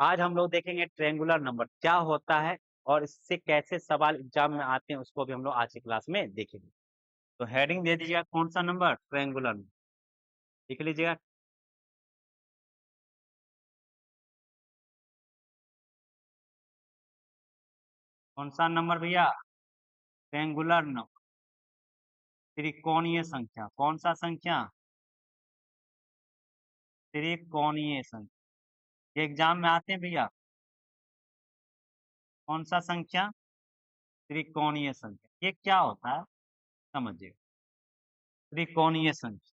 आज हम लोग देखेंगे ट्रायंगुलर नंबर क्या होता है और इससे कैसे सवाल एग्जाम में आते हैं, उसको भी हम लोग आज की क्लास में देखेंगे। तो हेडिंग दे दीजिएगा, कौन सा नंबर? Triangular number. लिख लीजिएगा। कौन सा नंबर भैया? ट्रायंगुलर नंबर, त्रिकोणीय संख्या। कौन सा संख्या? त्रिकोणीय संख्या। ये एग्जाम में आते हैं भैया। कौन सा संख्या? त्रिकोणीय संख्या। ये क्या होता है समझिए। त्रिकोणीय संख्या,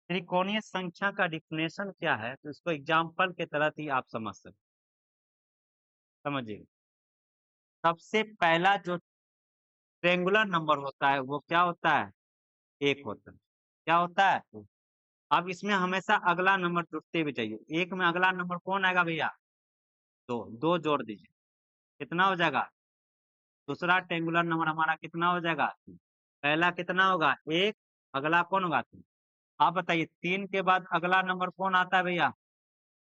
त्रिकोणीय संख्या का डिफिनेशन क्या है, तो इसको एग्जाम्पल के तरह ही आप समझ सकते। समझिए, सबसे पहला जो ट्रायंगुलर नंबर होता है वो क्या होता है? एक होता है। क्या होता है? अब इसमें हमेशा अगला नंबर जुड़ते हुए चाहिए। एक में अगला नंबर कौन आएगा भैया? दो। दो जोड़ दीजिए, कितना हो जाएगा? दूसरा ट्रायंगुलर नंबर हमारा कितना हो जाएगा? पहला कितना होगा? एक। अगला कौन होगा? तीन। आप बताइए, तीन के बाद अगला नंबर कौन आता है भैया?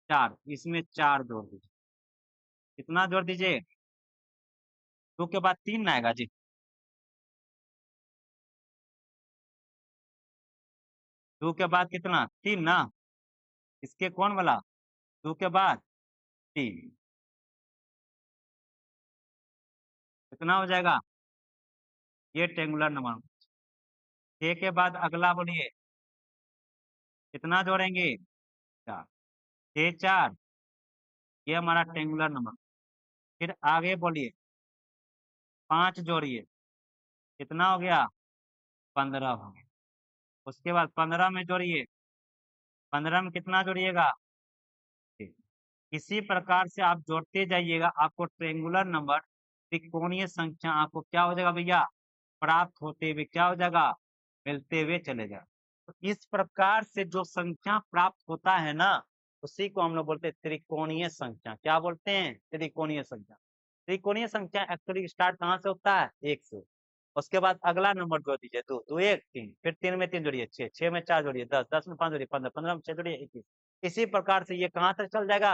चार। इसमें चार जोड़ दीजिए, कितना जोड़ दीजिए? दो के बाद तीन ना आएगा जी। दो के बाद कितना? तीन ना। इसके कौन वाला? दो के बाद तीन, कितना हो जाएगा? ये ट्रायंगुलर नंबर। छह के बाद अगला बोलिए, कितना जोड़ेंगे? चार। छह चार, ये हमारा ट्रायंगुलर नंबर। फिर आगे बोलिए, पांच जोड़िए, कितना हो गया? 15 हो गया। उसके बाद 15 में जोड़िए, 15 में कितना जोड़िएगा? छह। इसी प्रकार से आप जोड़ते जाइएगा, आपको ट्रायंगुलर नंबर, त्रिकोणीय संख्या आपको क्या हो जाएगा भैया? प्राप्त होते हुए क्या हो जाएगा? मिलते हुए चलेगा। तो इस प्रकार से जो संख्या प्राप्त होता है ना, उसी को हम लोग बोलते हैं त्रिकोणीय संख्या। क्या बोलते हैं? त्रिकोणीय संख्या। त्रिकोणीय संख्या एक्चुअली स्टार्ट कहाँ से होता है? एक से। उसके बाद अगला नंबर जोड़ दीजिए, दो। दो एक तीन, फिर तीन में तीन जोड़िए छह, छह में चार जोड़िए दस, दस में पांच जोड़िए पंद्रह, पंद्रह में छह जोड़िए 21। इसी प्रकार से ये कहाँ तक चल जाएगा?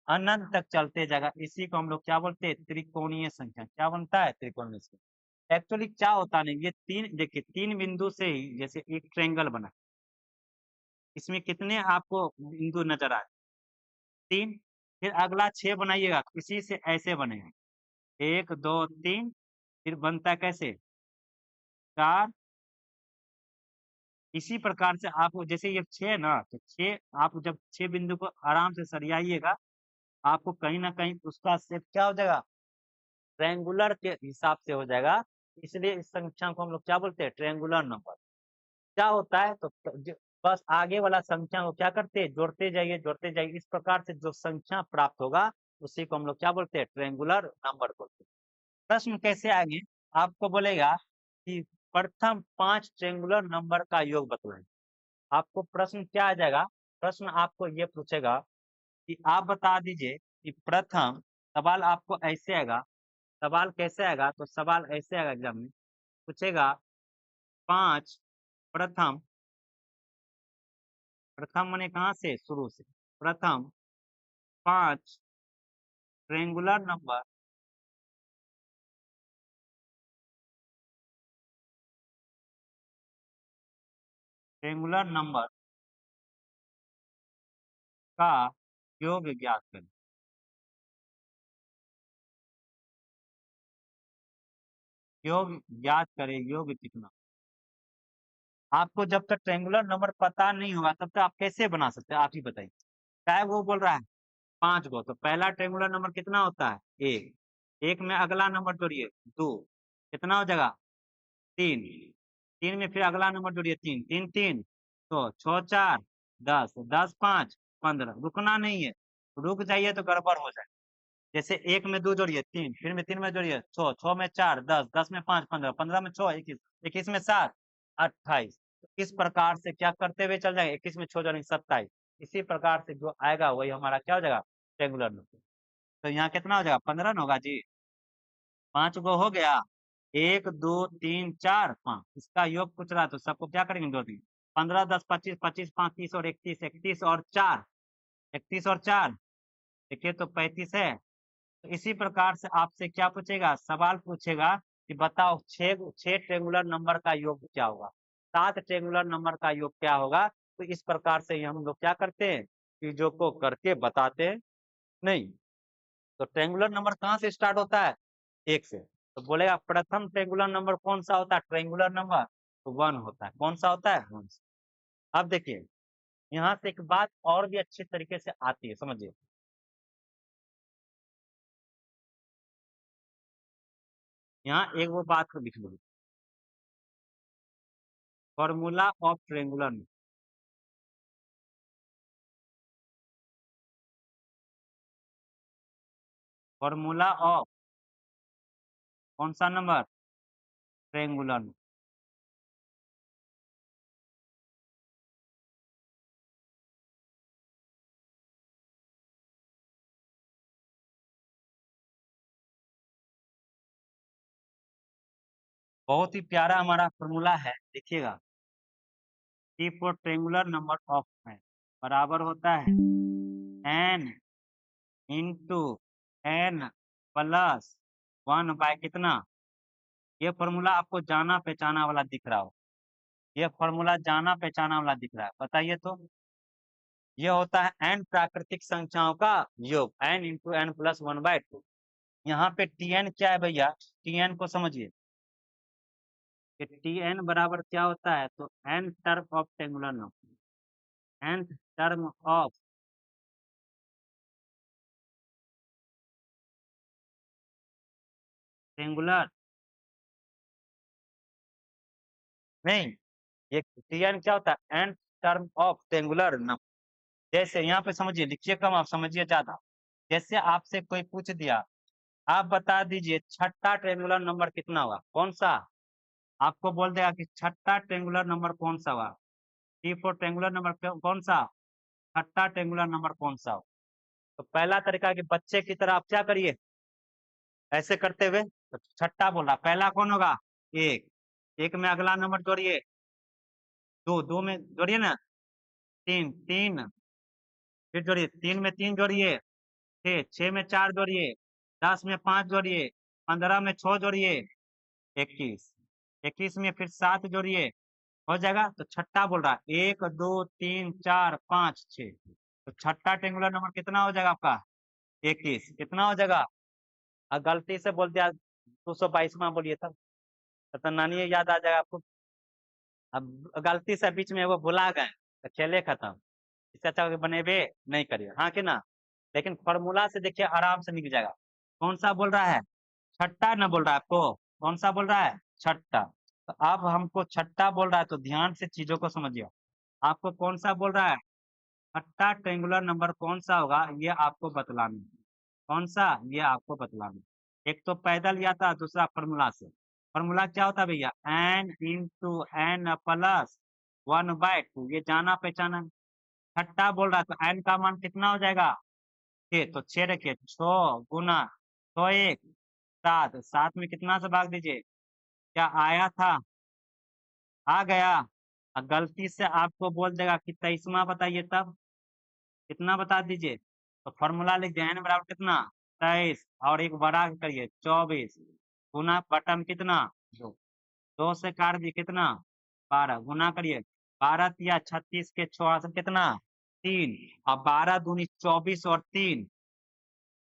अनंत तक चलते जाएगा। इसी को हम लोग क्या बोलते हैं? त्रिकोणीय संख्या। क्या बनता है? त्रिकोणीय संख्या। एक्चुअली क्या होता नहीं, ये तीन देखिए, तीन बिंदु से ही जैसे एक ट्रायंगल बना, इसमें कितने आपको बिंदु नजर आए? तीन। फिर अगला छह बनाइएगा, इसी से ऐसे बनेगा, एक दो तीन। फिर बनता है कैसे? चार। इसी प्रकार से आपको जैसे ये छह ना, तो छह आप जब छह बिंदु को आराम से सरियाइएगा, आपको कहीं ना कहीं उसका शेप क्या हो जाएगा? ट्रायंगुलर के हिसाब से हो जाएगा। इसलिए इस संख्या को हम लोग क्या बोलते हैं? Triangular number. क्या होता है तो बस आगे वाला संख्या को क्या करते हैं? जोड़ते जाइए, जोड़ते जाइए। इस प्रकार से जो संख्या प्राप्त होगा, उसी को हम लोग क्या बोलते हैं? ट्रायंगुलर नंबर बोलते हैं। प्रश्न कैसे आएंगे? आपको बोलेगा कि प्रथम पांच ट्रायंगुलर नंबर का योग बतलाएं। आपको प्रश्न क्या आ जाएगा? प्रश्न आपको ये पूछेगा कि आप बता दीजिए कि प्रथम, सवाल आपको ऐसे आएगा। सवाल कैसे आएगा? तो सवाल ऐसे आएगा एग्जाम में, पूछेगा पांच प्रथम। प्रथम माने कहाँ से? शुरू से। प्रथम पांच ट्रायंगुलर नंबर ट्रायंगुलर नंबर का योग ज्ञात करें। योग ज्ञात करें, योग कितना? आपको जब तक ट्रायंगुलर नंबर पता नहीं होगा, तब तक आप कैसे बना सकते हैं? आप ही बताइए। चाहे वो बोल रहा है पांच गो, तो पहला ट्रायंगुलर नंबर कितना होता है? एक। एक में अगला नंबर जोड़िए, दो, कितना हो जाएगा? तीन। तीन में फिर अगला नंबर जोड़िए, तीन। तीन तीन, तो छह चार, दस। दस पांच, 15। रुकना नहीं है, रुक जाइए तो गड़बड़ हो जाए। जैसे एक में दो जोड़िए, तीन। फिर में तीन में जोड़िए, छह। छह में चार, दस। दस में पांच, 15। 15 में छह, 21। 21 में सात, 28। इस प्रकार से क्या करते हुए चल जाएंगे? 21 में छह जोड़ेंगे, 27। इसी प्रकार से जो आएगा वही हमारा क्या हो जाएगा? Regular number. तो यहाँ कितना हो जाएगा? 15 ना होगा जी। पांच गो हो गया। 1 2 3 4 5 इसका योग पूछ रहा, तो सबको क्या करेंगे 2 दिन 15 10 25 25 5 30 और 31 31 और 4 31 और 4 देखिए तो 35 है। तो इसी प्रकार से आपसे क्या पूछेगा, सवाल पूछेगा कि बताओ 6 ट्रेंगुलर नंबर का योग क्या होगा, 7 ट्रेंगुलर नंबर का योग क्या होगा। तो इस प्रकार से हम लोग क्या करते हैं, चीजों को करके बताते हैं नहीं। तो ट्रेंगुलर नंबर कहाँ से स्टार्ट होता है, 1 से। तो बोलेगा प्रथम ट्रेंगुलर नंबर कौन सा होता है, ट्रेंगुलर नंबर तो 1 होता है। कौन सा होता है, 1। अब देखिए यहाँ से एक बात और भी अच्छे तरीके से आती है, समझिए। यहाँ एक वो बात को लिख लो, formula of triangular, formula of कौन सा नंबर, ट्रेंगुलर। बहुत ही प्यारा हमारा फॉर्मूला है, देखिएगा। T for triangular number of है बराबर होता है n into n plus 1 by कितना। ये फॉर्मूला आपको जाना पहचाना वाला दिख रहा हो, ये फॉर्मूला जाना पहचाना वाला दिख रहा है, बताइए तो। ये होता है n प्राकृतिक संख्याओं का योग, n इंटू n प्लस 1/2। यहाँ पे tn क्या है भैया, tn को समझिए कि tn बराबर क्या होता है, तो n term of triangular number, nth term of triangular, नहीं ये tn क्या होता है, nth term of triangular number. जैसे यहाँ पे समझिए, लिखिए कम आप समझिए ज्यादा। जैसे आपसे कोई पूछ दिया, आप बता दीजिए छठा ट्रेंगुलर नंबर कितना होगा, कौन सा। आपको बोल देगा कि छठा ट्रेंगुलर नंबर कौन सा होगा, टी फोर ट्रेंगुलर नंबर कौन सा, छठा ट्रेंगुलर नंबर कौन सा हो। तो पहला तरीका कि बच्चे की तरह आप क्या करिए, ऐसे करते हुए तो छठा बोल रहा, पहला कौन होगा, एक, एक में अगला नंबर जोड़िए, दो, दो में जोड़िए ना, तीन, तीन फिर जोड़िए, तीन में तीन जोड़िए, छः, छः में चार जोड़िए, 10 में 5 जोड़िए, 15 में 6 जोड़िए, 21, 21 में फिर 7 जोड़िए, हो जाएगा। तो छठा बोल रहा है 1 2 3 4 5 6, तो छठा ट्रेंगुलर नंबर कितना हो जाएगा आपका, 21। कितना हो जाएगा, और गलती से बोल दिया 222वां बोलिए तब, तो नानी याद आ जाएगा आपको। अब गलती से बीच में वो भुला गए तो खेले खत्म, इससे अच्छा बनेबे नहीं करिए, हाँ कि ना। लेकिन फॉर्मूला से देखिए आराम से निकल जाएगा। कौन सा बोल रहा है, छठा ना बोल रहा है आपको, कौन सा बोल रहा है, छठा। तो अब हमको छठा बोल रहा है तो ध्यान से चीजों को समझिए। आपको कौन सा बोल रहा है, छठा ट्रेंगुलर नंबर कौन सा होगा, ये आपको बतलाना है। कौन सा, ये आपको बतलाना है। एक तो पैदल या था, दूसरा फॉर्मूला से। फॉर्मूला क्या होता है भैया, n इंटू n प्लस 1/2, ये जाना पहचाना। छठा बोल रहा है तो n का मान कितना हो जाएगा, 6, तो 6 रखिए, 6 गुना 6 1 7, 7 में कितना से भाग दीजिए, क्या आया था, आ गया। और गलती से आपको बोल देगा कि 23वां बताइए, तब कितना बता दीजिए। तो फॉर्मूला लिख दिया n बराबर कितना, 23, और एक बड़ा करिए 24 गुना बटन कितना, 2, 2 से काट दिए कितना, 12 गुना करिए, 12 या 36 के 6 कितना, 3, और 12 दूनी 24 और 3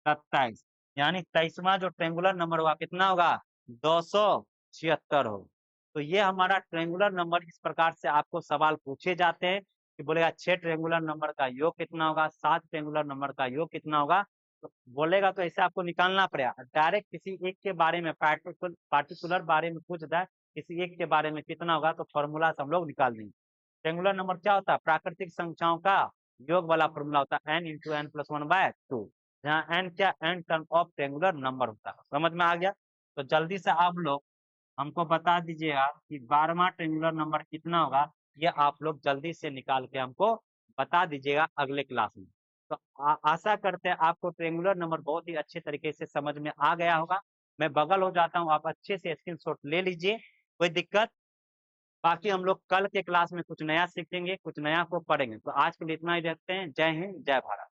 27, यानी 23वां जो ट्रेंगुलर नंबर हुआ कितना होगा, 276 हो। तो ये हमारा ट्रेंगुलर नंबर, इस प्रकार से आपको सवाल पूछे जाते हैं कि बोलेगा 6 ट्रेंगुलर नंबर का योग कितना होगा, 7 ट्रेंगुलर नंबर का योग कितना होगा। तो बोलेगा तो ऐसे आपको निकालना पड़ेगा, डायरेक्ट किसी एक के बारे में पार्टिकुलर बारे में पूछ जाए, किसी एक के बारे में कितना होगा, तो फॉर्मूला से हम लोग निकाल देंगे। ट्रेंगुलर नंबर क्या होता है, प्राकृतिक संख्याओं का योग वाला फॉर्मूला होता है, n इंटू n प्लस 1/2, जहाँ n क्या, n term of triangular number होता है। समझ में आ गया। तो जल्दी से आप लोग हमको बता दीजिएगा कि 12वां ट्रेंगुलर नंबर कितना होगा, ये आप लोग जल्दी से निकाल के हमको बता दीजिएगा अगले क्लास में। तो आशा करते हैं आपको ट्रेंगुलर नंबर बहुत ही अच्छे तरीके से समझ में आ गया होगा। मैं बगल हो जाता हूँ, आप अच्छे से स्क्रीनशॉट ले लीजिए, कोई दिक्कत। बाकी हम लोग कल के क्लास में कुछ नया सीखेंगे, कुछ नया को पढ़ेंगे। तो आज के लिए इतना ही रखते हैं। जय हिंद, जय भारत।